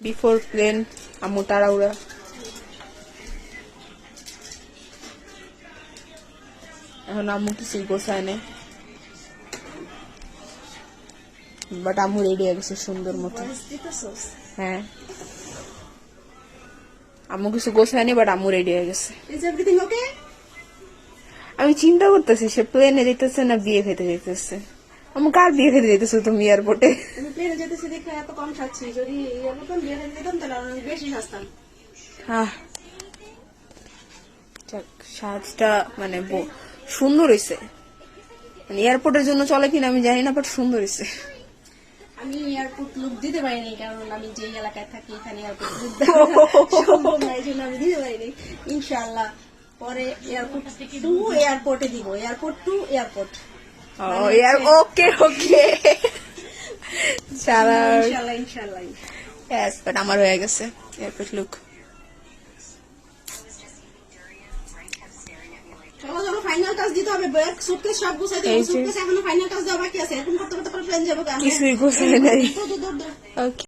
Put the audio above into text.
Before plane আম্মু তাড়াহুড়া। এখন আম্মু কিছুই গোছায় নেই, বাট আম্মু রেডি হয়ে গেছে সুন্দর মতো। হ্যাঁ, আম্মু কিছু গোছায়নি, বাট আম্মু রেডি হয়ে গেছে। আমি চিন্তা করতেছি সে প্লেনে যেতেছে না বিয়ে খেতে যেতেছে। আম্মু কার বিয়ে খেতে যেতেছো তুমি এয়ারপোর্টে? আমি প্লেনে যেতেছি দেখে এত কম খাচ্ছি, যদি এয়ারপোর্টে বিয়ে খেতে যেতাম তাহলে আমি বেশি খাচ্তাম। সাজটা মানে সুন্দর হয়েছে, মানে এয়ারপোর্টের জন্য চলে কিনা আমি জানি না, বাট সুন্দর হয়েছে। আমি এয়ারপোর্ট লুক দিতে পারিনি, কারণ আমি যে এলাকায় থাকি এখানে এয়ারপোর্ট লুক সম্ভব না, এই জন্য আমি দিতে পারিনি। ইনশাআল্লাহ পরে এয়ারপোর্ট টু এয়ারপোর্টে দিব, এয়ারপোর্ট টু এয়ারপোর্ট। ওকে ওকে, ইনশাআল্লাহ ইনশাআল্লাহ। Yes, but আমার হয়ে গেছে এয়ারপোর্ট লুক। চলো চলো, ফাইনাল টাচ দিতে হবে। ব্যাগ সুটকেস সব গুছাই দেব, সুটকেস এখনো ফাইনাল টাচ দেওয়া বাকি আছে। এরকম করতে করতে প্লেন যাবো। কিছুই গোছায় নাই। ওকে।